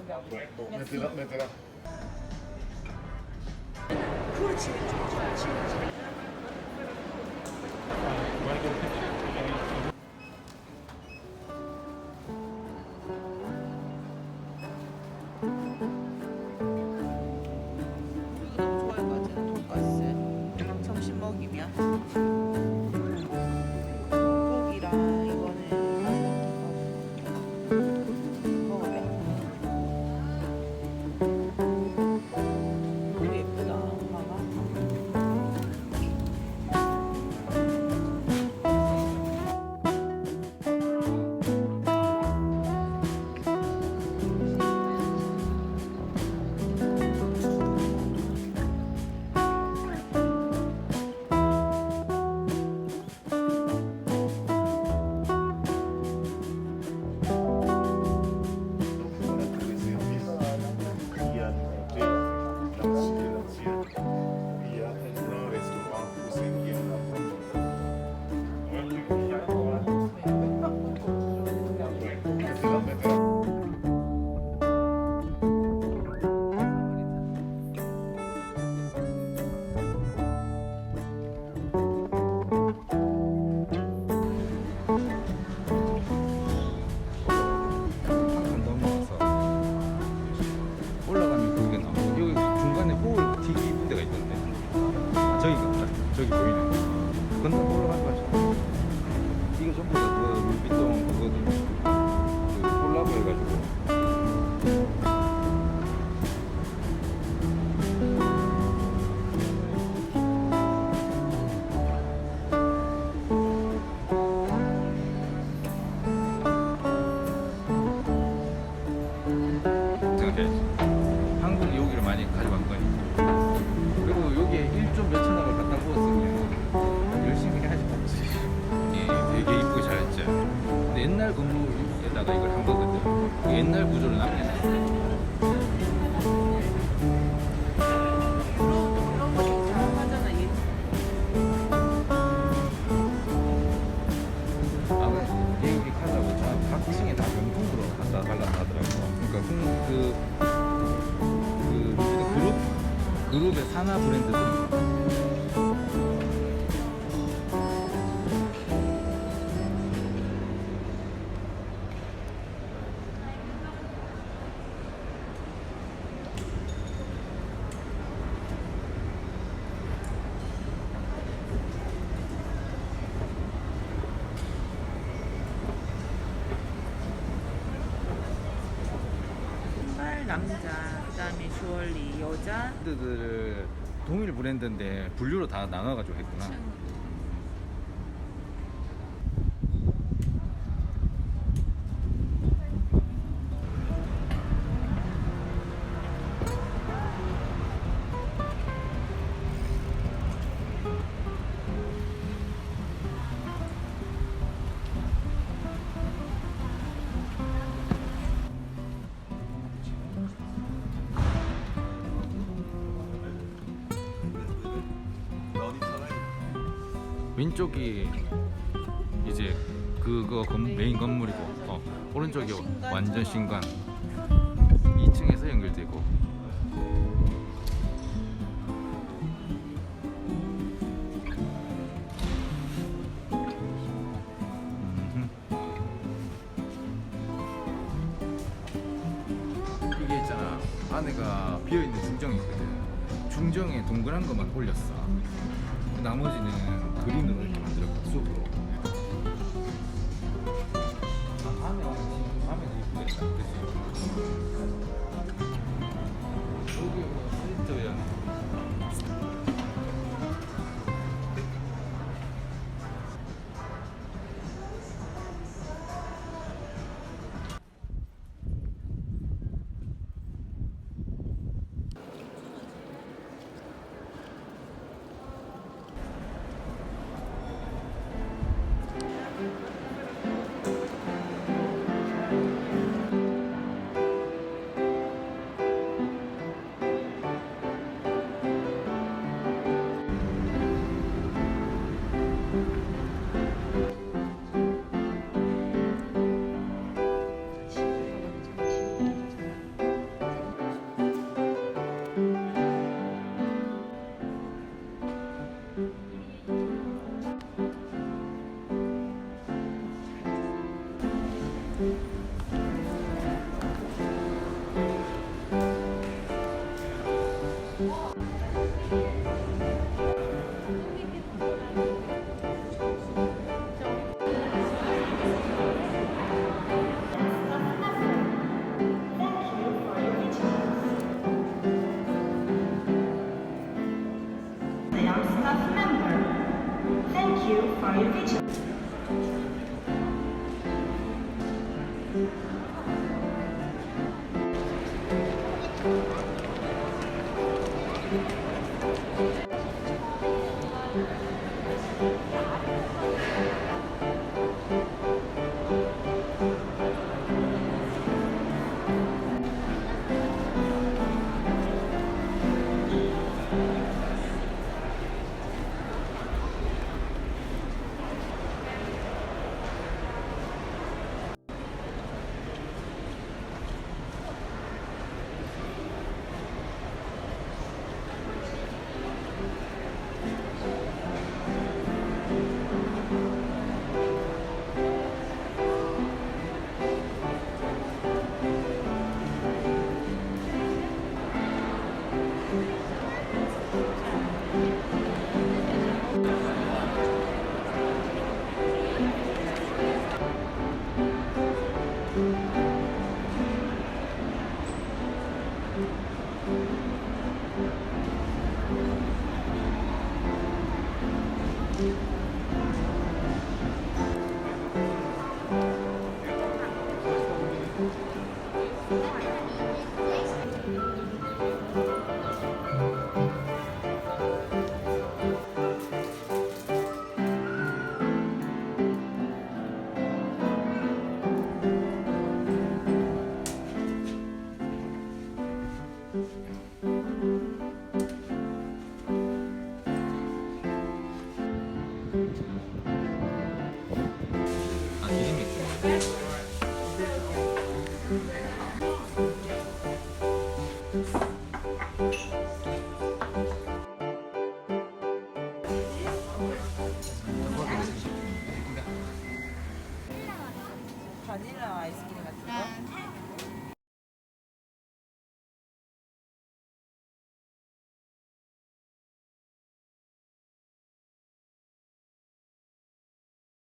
métela. 그렇지. 이거 너무 좋아할 것 같아. 돈가스. 점심 먹이면. 고기랑 이거는 먹어볼래? 너무 예쁘다, 엄마가. 한칸 넘어가서 올라가면 거기가 나오고 여기 중간에 호울 되게 이쁜 데가 있던데. 아, 저기 같다. 저기 보이네. 건너 올라가지 마시고. 이거 전부 다그 물빛동 그거든. 그 콜라보 해가지고. 생각해야지. 한국이 여기를 많이 가져간 거니까. 그리고 여기에 1조 몇천억을 갖다 부었으면 열심히 하지 않지. 예, 되게 이쁘게 잘했죠. 근데 옛날 건물에다가 이걸 한 거거든. 그 옛날 구조를 남겨놨어. 이런 거 잘하잖아, 얘. 아마 계획하자고 각 층에 다 명품으로 갖다 달라고 하더라고. 그러니까 그룹의 산하 브랜드들. 신발 남자, 그다음에 주얼리 여자. 브랜드들을 동일 브랜드인데 분류로 다 나눠가지고 했구나. 왼쪽이 이제 그거 메인 건물이고, 오른쪽이 완전 신관. 2층에서 연결되고. 이게 있잖아, 안에가 비어있는 중정이 있거든. 중정에 동그란 것만 올렸어. 나머지는 그린으로 이렇게 만들었고, 숲으로. 밤에도 이쁘겠다. 그치? 여기 뭐 스리터야. Siam staff member. Thank you for your vigilance. 아, 기름이 있구나. 바닐라 아이스크림 같은 거?